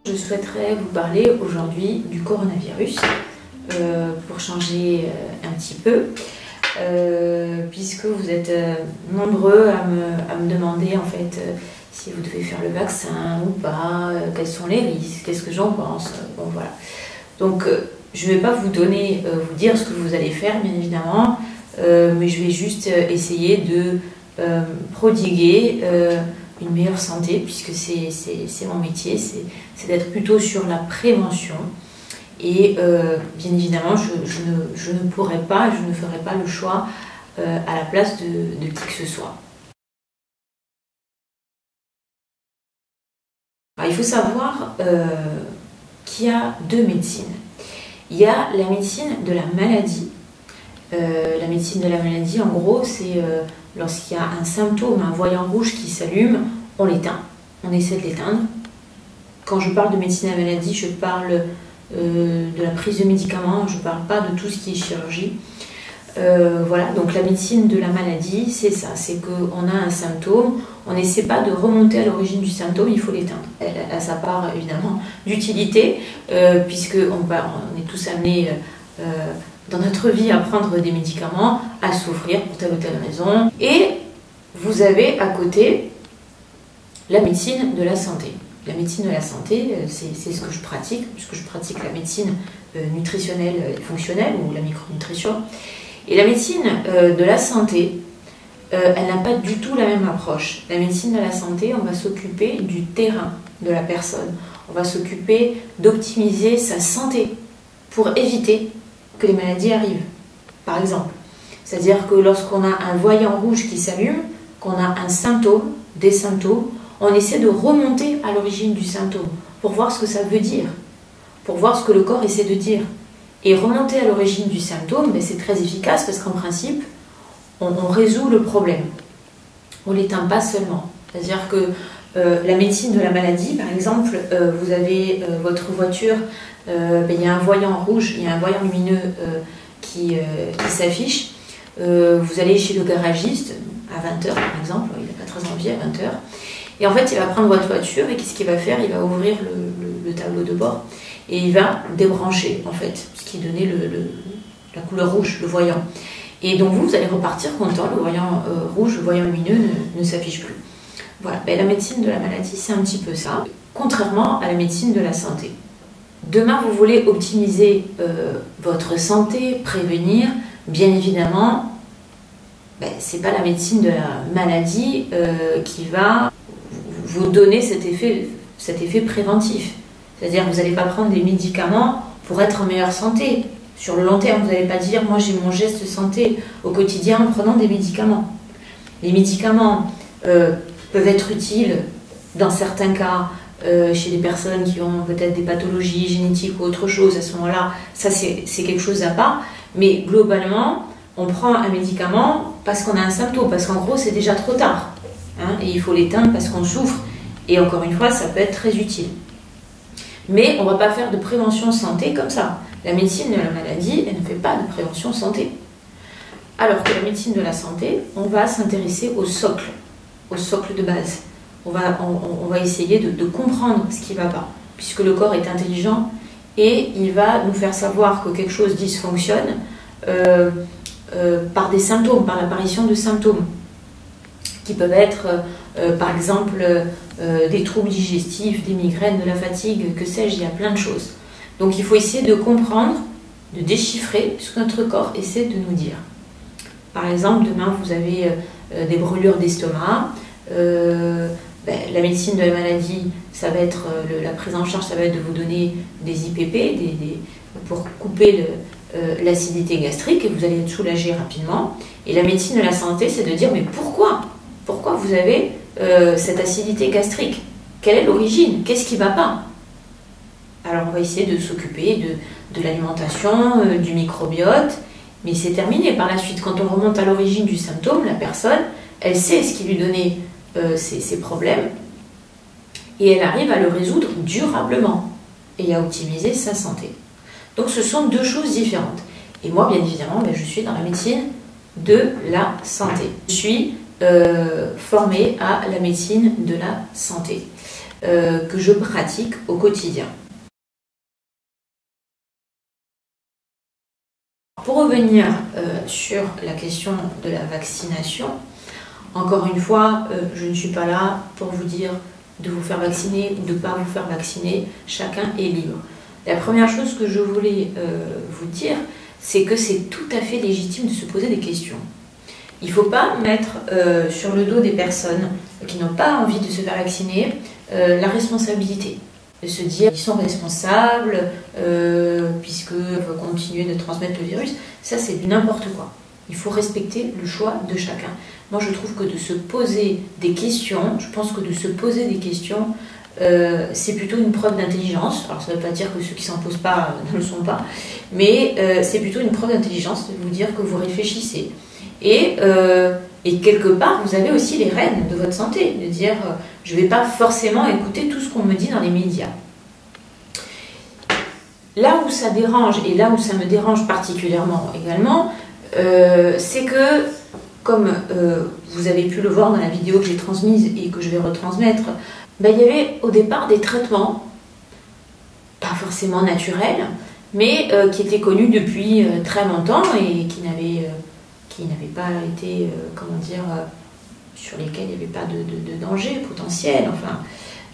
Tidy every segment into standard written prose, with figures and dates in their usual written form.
Je souhaiterais vous parler aujourd'hui du coronavirus pour changer un petit peu, puisque vous êtes nombreux à me demander en fait si vous devez faire le vaccin ou pas, quels sont les risques, qu'est-ce que j'en pense. Bon voilà. Donc je ne vais pas vous dire ce que vous allez faire bien évidemment, mais je vais juste essayer de prodiguer une meilleure santé, puisque c'est mon métier, c'est d'être plutôt sur la prévention. Et bien évidemment, je ne pourrais pas, je ne ferai pas le choix à la place de qui que ce soit. Alors, il faut savoir qu'il y a deux médecines. Il y a la médecine de la maladie. La médecine de la maladie, en gros, c'est lorsqu'il y a un symptôme, un voyant rouge qui s'allume, on l'éteint, on essaie de l'éteindre. Quand je parle de médecine de la maladie, je parle de la prise de médicaments, je ne parle pas de tout ce qui est chirurgie. Voilà, donc la médecine de la maladie, c'est ça, c'est qu'on a un symptôme, on n'essaie pas de remonter à l'origine du symptôme, il faut l'éteindre. Elle a sa part évidemment d'utilité, puisqu'on est tous amenés dans notre vie à prendre des médicaments, à souffrir pour telle ou telle raison. Et vous avez à côté la médecine de la santé. La médecine de la santé, c'est ce que je pratique, puisque je pratique la médecine nutritionnelle et fonctionnelle, ou la micronutrition. Et la médecine de la santé, elle n'a pas du tout la même approche. La médecine de la santé, on va s'occuper du terrain de la personne. On va s'occuper d'optimiser sa santé pour éviter que les maladies arrivent, par exemple. C'est-à-dire que lorsqu'on a un voyant rouge qui s'allume, qu'on a un symptôme, des symptômes, on essaie de remonter à l'origine du symptôme pour voir ce que ça veut dire, pour voir ce que le corps essaie de dire. Et remonter à l'origine du symptôme, ben, c'est très efficace parce qu'en principe, on résout le problème. On ne l'éteint pas seulement. C'est-à-dire que la médecine de la maladie, par exemple, vous avez votre voiture, ben, il y a un voyant rouge, il y a un voyant lumineux qui s'affiche. Vous allez chez le garagiste à 20h par exemple, il n'a pas très envie à 20h. Et en fait, il va prendre votre voiture et qu'est-ce qu'il va faire? Il va ouvrir le tableau de bord et il va débrancher, en fait, ce qui donnait la couleur rouge, le voyant. Et donc vous allez repartir content, le voyant rouge, le voyant lumineux ne s'affiche plus. Voilà, ben, la médecine de la maladie, c'est un petit peu ça, contrairement à la médecine de la santé. Demain, vous voulez optimiser votre santé, prévenir, bien évidemment, ben, c'est pas la médecine de la maladie qui va vous donner cet effet préventif. C'est-à-dire que vous n'allez pas prendre des médicaments pour être en meilleure santé. Sur le long terme, vous n'allez pas dire « moi j'ai mon geste santé au quotidien en prenant des médicaments ». Les médicaments peuvent être utiles dans certains cas chez des personnes qui ont peut-être des pathologies génétiques ou autre chose. À ce moment-là, ça c'est quelque chose à part. Mais globalement, on prend un médicament parce qu'on a un symptôme, parce qu'en gros c'est déjà trop tard. Hein, et il faut l'éteindre parce qu'on souffre. Et encore une fois, ça peut être très utile. Mais on ne va pas faire de prévention santé comme ça. La médecine de la maladie, elle ne fait pas de prévention santé. Alors que la médecine de la santé, on va s'intéresser au socle de base. On va essayer de comprendre ce qui ne va pas, puisque le corps est intelligent et il va nous faire savoir que quelque chose dysfonctionne par des symptômes, par l'apparition de symptômes qui peuvent être, par exemple, des troubles digestifs, des migraines, de la fatigue, que sais-je, il y a plein de choses. Donc il faut essayer de comprendre, de déchiffrer ce que notre corps essaie de nous dire. Par exemple, demain vous avez des brûlures d'estomac, la médecine de la maladie, ça va être, la prise en charge, ça va être de vous donner des IPP, pour couper l'acidité gastrique, et vous allez être soulagé rapidement. Et la médecine de la santé, c'est de dire, mais pourquoi vous avez cette acidité gastrique? Quelle est l'origine? Qu'est-ce qui ne va pas? Alors on va essayer de s'occuper de l'alimentation, du microbiote, mais c'est terminé. Par la suite, quand on remonte à l'origine du symptôme, la personne, elle sait ce qui lui donnait ces problèmes, et elle arrive à le résoudre durablement, et à optimiser sa santé. Donc ce sont deux choses différentes. Et moi, bien évidemment, je suis dans la médecine de la santé. Je suis formée à la médecine de la santé. que je pratique au quotidien. Pour revenir sur la question de la vaccination, encore une fois, je ne suis pas là pour vous dire de vous faire vacciner ou de ne pas vous faire vacciner, chacun est libre. La première chose que je voulais vous dire, c'est que c'est tout à fait légitime de se poser des questions. Il ne faut pas mettre sur le dos des personnes qui n'ont pas envie de se faire vacciner la responsabilité. De se dire qu'ils sont responsables puisqu'ils vont continuer de transmettre le virus, ça c'est n'importe quoi. Il faut respecter le choix de chacun. Moi je trouve que de se poser des questions, je pense que de se poser des questions, c'est plutôt une preuve d'intelligence. Alors ça ne veut pas dire que ceux qui ne s'en posent pas ne le sont pas, mais c'est plutôt une preuve d'intelligence de vous dire que vous réfléchissez. Et quelque part, vous avez aussi les rênes de votre santé, de dire je ne vais pas forcément écouter tout ce qu'on me dit dans les médias. Là où ça dérange, et là où ça me dérange particulièrement également, c'est que, comme vous avez pu le voir dans la vidéo que j'ai transmise et que je vais retransmettre, il y avait au départ des traitements, pas forcément naturels, mais qui étaient connus depuis très longtemps et qui n'avaient pas été, sur lesquels il n'y avait pas de danger potentiel, enfin,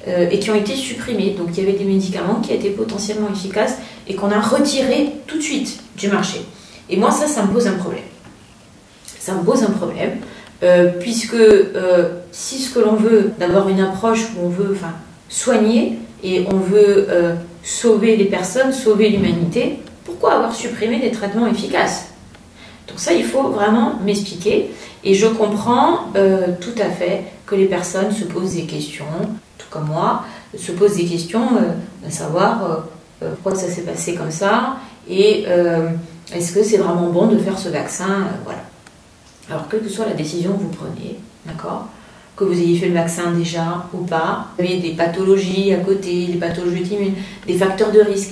et qui ont été supprimés. Donc il y avait des médicaments qui étaient potentiellement efficaces et qu'on a retirés tout de suite du marché. Et moi ça me pose un problème. Ça me pose un problème, puisque si ce que l'on veut, d'avoir une approche où on veut soigner et on veut sauver les personnes, sauver l'humanité, pourquoi avoir supprimé des traitements efficaces ? Donc ça, il faut vraiment m'expliquer. Et je comprends tout à fait que les personnes se posent des questions, tout comme moi, se posent des questions de savoir pourquoi ça s'est passé comme ça et est-ce que c'est vraiment bon de faire ce vaccin, voilà. Alors, quelle que soit la décision que vous prenez, d'accord, que vous ayez fait le vaccin déjà ou pas, vous avez des pathologies à côté, des pathologies auto-immunes, des facteurs de risque.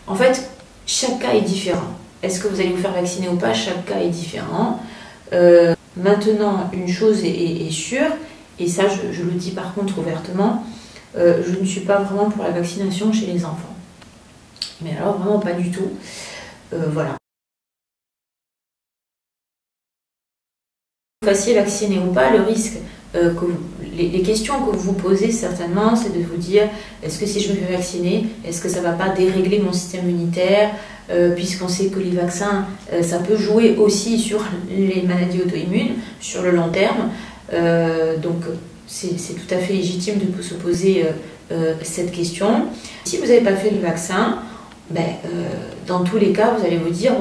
En fait, chaque cas est différent. Est-ce que vous allez vous faire vacciner ou pas? Chaque cas est différent. Maintenant, une chose est sûre, et ça je le dis par contre ouvertement, je ne suis pas vraiment pour la vaccination chez les enfants. Mais alors vraiment pas du tout. Voilà. Que vous fassiez vacciner ou pas, le risque, les questions que vous vous posez certainement, c'est de vous dire, est-ce que si je me fais vacciner, est-ce que ça ne va pas dérégler mon système immunitaire, puisqu'on sait que les vaccins, ça peut jouer aussi sur les maladies auto-immunes, sur le long terme. Donc c'est tout à fait légitime de se poser cette question. Si vous n'avez pas fait le vaccin, dans tous les cas, vous allez vous dire,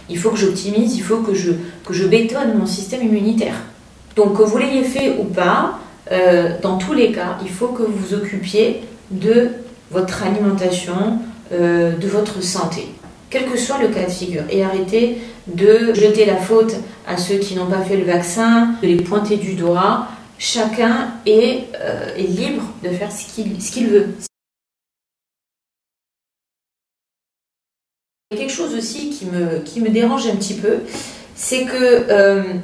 il faut que j'optimise, il faut que je bétonne mon système immunitaire. Donc que vous l'ayez fait ou pas, dans tous les cas, il faut que vous vous occupiez de votre alimentation, de votre santé, quel que soit le cas de figure. Et arrêtez de jeter la faute à ceux qui n'ont pas fait le vaccin, de les pointer du doigt. Chacun est libre de faire ce qu'il veut. Quelque chose aussi qui me dérange un petit peu, c'est que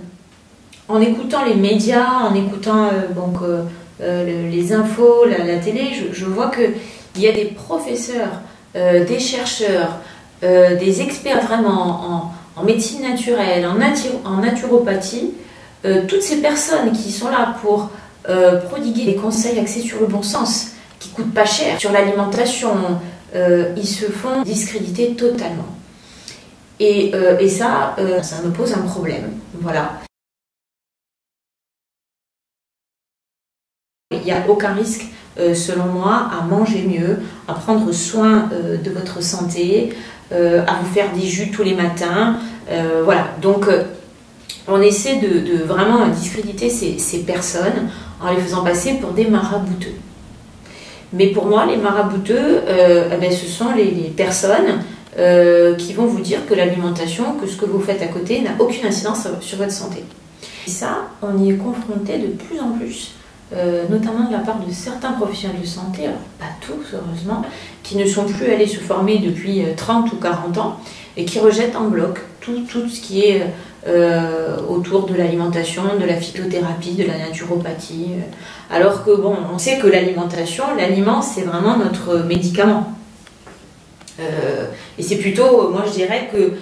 en écoutant les médias, en écoutant les infos, la télé, je vois qu'il y a des professeurs, des chercheurs, des experts vraiment en médecine naturelle, en naturopathie, toutes ces personnes qui sont là pour prodiguer des conseils axés sur le bon sens, qui ne coûtent pas cher, sur l'alimentation, ils se font discréditer totalement. Et ça me pose un problème. Voilà. Il n'y a aucun risque, selon moi, à manger mieux, à prendre soin de votre santé, à vous faire des jus tous les matins. Voilà. Donc, on essaie de vraiment discréditer ces personnes en les faisant passer pour des marabouteux. Mais pour moi, les marabouteux, ce sont les personnes qui vont vous dire que l'alimentation, que ce que vous faites à côté n'a aucune incidence sur votre santé. Et ça, on y est confronté de plus en plus, notamment de la part de certains professionnels de santé, alors pas tous heureusement, qui ne sont plus allés se former depuis 30 ou 40 ans et qui rejettent en bloc tout ce qui est autour de l'alimentation, de la phytothérapie, de la naturopathie. Alors que bon, on sait que l'alimentation, l'aliment, c'est vraiment notre médicament. Et c'est plutôt, moi je dirais que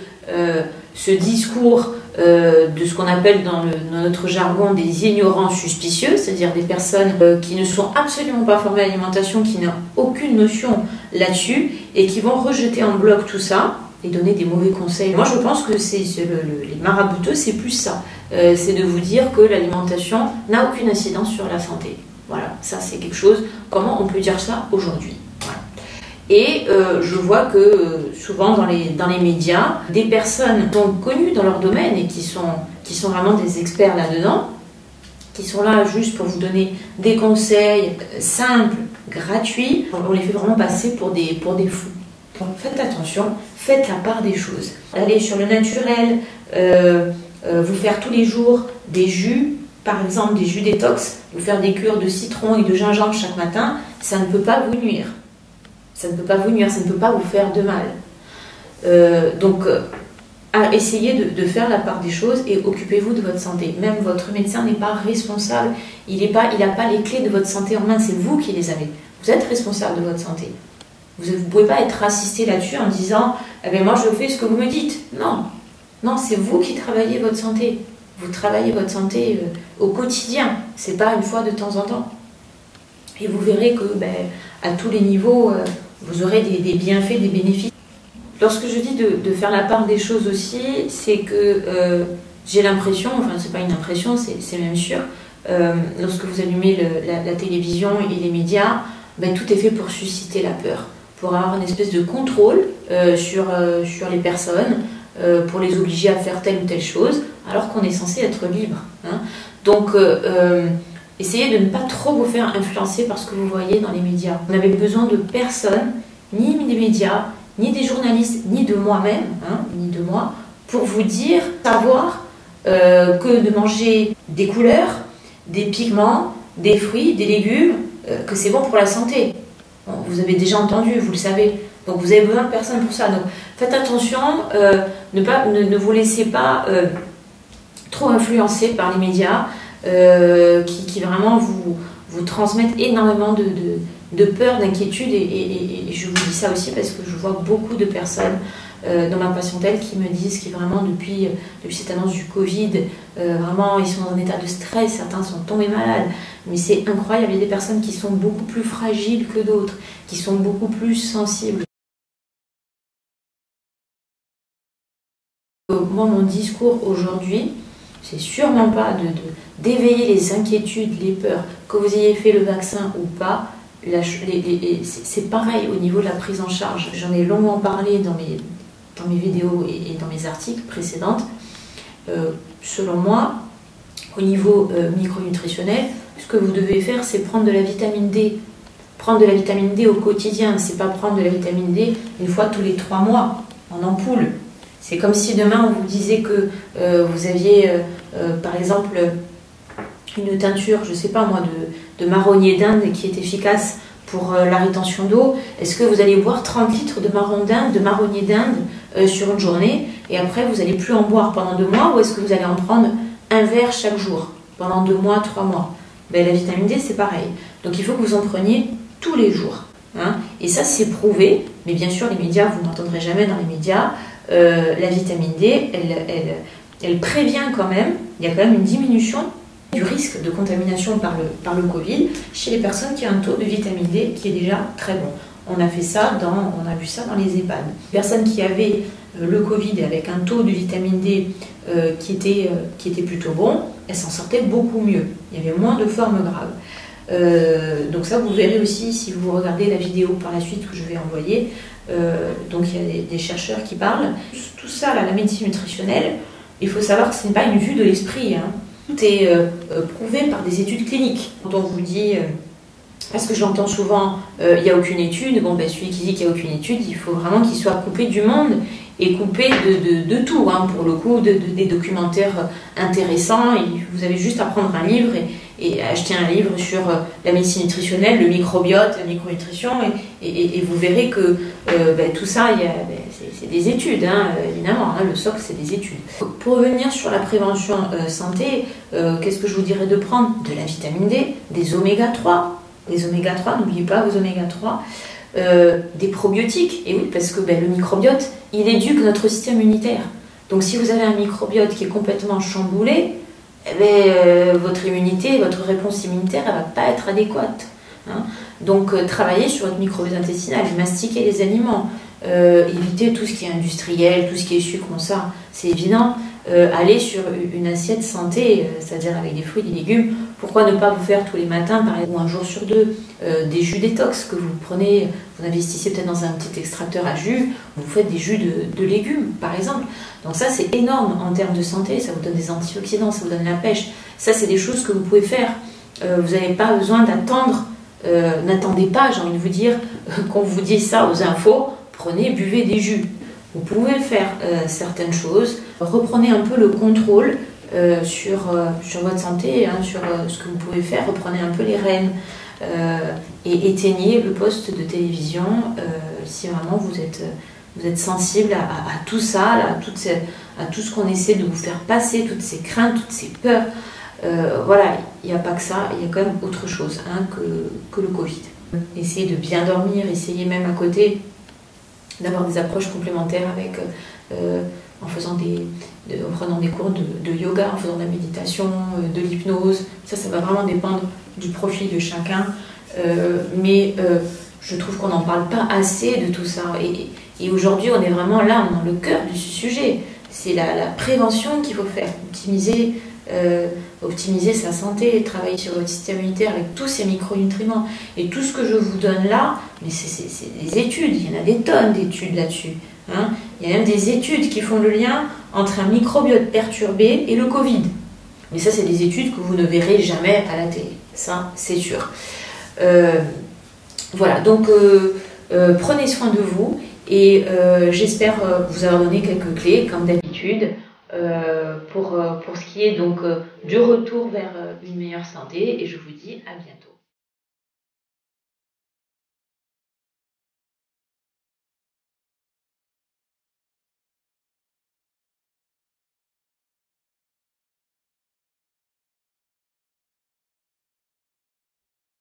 ce discours de ce qu'on appelle dans notre jargon des ignorants suspicieux, c'est-à-dire des personnes qui ne sont absolument pas formées à l'alimentation, qui n'ont aucune notion là-dessus et qui vont rejeter en bloc tout ça et donner des mauvais conseils. Moi je pense que les marabouteux, c'est plus ça. C'est de vous dire que l'alimentation n'a aucune incidence sur la santé. Voilà, ça c'est quelque chose, comment on peut dire ça aujourd'hui? Voilà. Et je vois que souvent dans les médias, des personnes sont connues dans leur domaine et qui sont vraiment des experts là-dedans, qui sont là juste pour vous donner des conseils simples, gratuits. On les fait vraiment passer pour des fous. Donc faites attention, faites la part des choses. Allez sur le naturel, vous faire tous les jours des jus, par exemple des jus détox, vous faire des cures de citron et de gingembre chaque matin, ça ne peut pas vous nuire. Ça ne peut pas vous nuire, ça ne peut pas vous faire de mal. Donc, essayez de faire la part des choses et occupez-vous de votre santé. Même votre médecin n'est pas responsable, il n'a pas les clés de votre santé en main, c'est vous qui les avez. Vous êtes responsable de votre santé. Vous ne pouvez pas être assisté là-dessus en disant eh bien, moi je fais ce que vous me dites. Non, non, c'est vous qui travaillez votre santé. Vous travaillez votre santé au quotidien, c'est pas une fois de temps en temps. Et vous verrez que à tous les niveaux, vous aurez des bienfaits, des bénéfices. Lorsque je dis de faire la part des choses aussi, c'est que j'ai l'impression, enfin c'est pas une impression, c'est même sûr, lorsque vous allumez la télévision et les médias, tout est fait pour susciter la peur, pour avoir une espèce de contrôle sur les personnes, pour les obliger à faire telle ou telle chose, alors qu'on est censé être libre. Hein. Donc, essayez de ne pas trop vous faire influencer par ce que vous voyez dans les médias. Vous n'avez besoin de personne, ni des médias, ni des journalistes, ni de moi-même, ni de moi, pour vous dire, savoir que de manger des couleurs, des pigments, des fruits, des légumes, que c'est bon pour la santé. Bon, vous avez déjà entendu, vous le savez. Donc vous avez besoin de personne pour ça. Donc faites attention, ne vous laissez pas trop influencer par les médias qui vraiment vous transmettent énormément de peur, d'inquiétude. Et je vous dis ça aussi parce que je vois beaucoup de personnes dans ma patientèle qui me disent que vraiment depuis cette annonce du Covid, vraiment ils sont dans un état de stress, certains sont tombés malades, mais c'est incroyable, il y a des personnes qui sont beaucoup plus fragiles que d'autres, qui sont beaucoup plus sensibles. Moi, mon discours aujourd'hui, c'est sûrement pas d'éveiller les inquiétudes, les peurs, que vous ayez fait le vaccin ou pas. C'est pareil au niveau de la prise en charge. J'en ai longuement parlé dans mes vidéos et dans mes articles précédentes. Selon moi, au niveau micronutritionnel, ce que vous devez faire, c'est prendre de la vitamine D. Prendre de la vitamine D au quotidien, c'est pas prendre de la vitamine D une fois tous les 3 mois, en ampoule. C'est comme si demain on vous disait que vous aviez, par exemple, une teinture, je sais pas moi, de marronnier d'Inde qui est efficace pour la rétention d'eau. Est-ce que vous allez boire 30 litres de marronnier d'Inde sur une journée et après vous n'allez plus en boire pendant 2 mois, ou est-ce que vous allez en prendre un verre chaque jour pendant 2 mois, 3 mois? La vitamine D, c'est pareil. Donc il faut que vous en preniez tous les jours. Hein. Et ça, c'est prouvé. Mais bien sûr, les médias, vous n'entendrez jamais dans les médias. La vitamine D, elle prévient quand même, il y a quand même une diminution du risque de contamination par le Covid chez les personnes qui ont un taux de vitamine D qui est déjà très bon. On a vu ça dans les EHPAD. Les personnes qui avaient le Covid avec un taux de vitamine D qui était plutôt bon, elles s'en sortaient beaucoup mieux. Il y avait moins de formes graves. Donc ça, vous verrez aussi si vous regardez la vidéo par la suite que je vais envoyer. Donc il y a des chercheurs qui parlent. Tout ça, là, la médecine nutritionnelle, il faut savoir que ce n'est pas une vue de l'esprit. Hein. Tout est prouvé par des études cliniques. Quand on vous dit, parce que je l'entends souvent, il n'y a aucune étude, celui qui dit qu'il n'y a aucune étude, il faut vraiment qu'il soit coupé du monde et coupé de tout, hein, pour le coup, des documentaires intéressants. Et vous avez juste à prendre un livre et acheter un livre sur la médecine nutritionnelle, le microbiote, la micronutrition, et vous verrez que tout ça, c'est des études, hein, évidemment, hein, le socle c'est des études. Pour revenir sur la prévention santé, qu'est-ce que je vous dirais de prendre? De la vitamine D, des oméga 3, n'oubliez pas vos oméga 3, des probiotiques, et oui, parce que le microbiote, il éduque notre système immunitaire. Donc si vous avez un microbiote qui est complètement chamboulé, votre immunité, votre réponse immunitaire, elle ne va pas être adéquate. Hein. Donc travaillez sur votre microbiote intestinal, mastiquez les aliments, évitez tout ce qui est industriel, tout ce qui est sucre, comme ça, c'est évident. Allez sur une assiette santé, c'est-à-dire avec des fruits, des légumes. Pourquoi ne pas vous faire tous les matins, par exemple, ou un jour sur deux, des jus détox que vous prenez, vous investissez peut-être dans un petit extracteur à jus, vous faites des jus de légumes, par exemple. Donc ça, c'est énorme en termes de santé, ça vous donne des antioxydants, ça vous donne la pêche. Ça, c'est des choses que vous pouvez faire. Vous n'avez pas besoin d'attendre, n'attendez pas, j'ai envie de vous dire, qu'on vous dise ça aux infos, prenez, buvez des jus. Vous pouvez faire certaines choses, reprenez un peu le contrôle sur votre santé, hein, sur ce que vous pouvez faire, reprenez un peu les rênes et éteignez le poste de télévision si vraiment vous êtes sensible à tout ça, là, à tout ce qu'on essaie de vous faire passer, toutes ces craintes, toutes ces peurs. Voilà, il n'y a pas que ça, il y a quand même autre chose hein, que le Covid. Essayez de bien dormir, essayez même à côté d'avoir des approches complémentaires avec, en prenant des cours de yoga, en faisant de la méditation, de l'hypnose. Ça va vraiment dépendre du profil de chacun. Mais je trouve qu'on n'en parle pas assez de tout ça. Et aujourd'hui, on est vraiment là, dans le cœur du sujet. C'est la prévention qu'il faut faire, optimiser sa santé, travailler sur votre système immunitaire avec tous ces micronutriments. Et tout ce que je vous donne là, mais c'est des études, il y en a des tonnes d'études là-dessus. Hein. Il y a même des études qui font le lien entre un microbiote perturbé et le Covid. Mais ça, c'est des études que vous ne verrez jamais à la télé. Ça, c'est sûr. Voilà, donc prenez soin de vous et j'espère vous avoir donné quelques clés, comme d'habitude. Pour ce qui est donc du retour vers une meilleure santé et je vous dis à bientôt.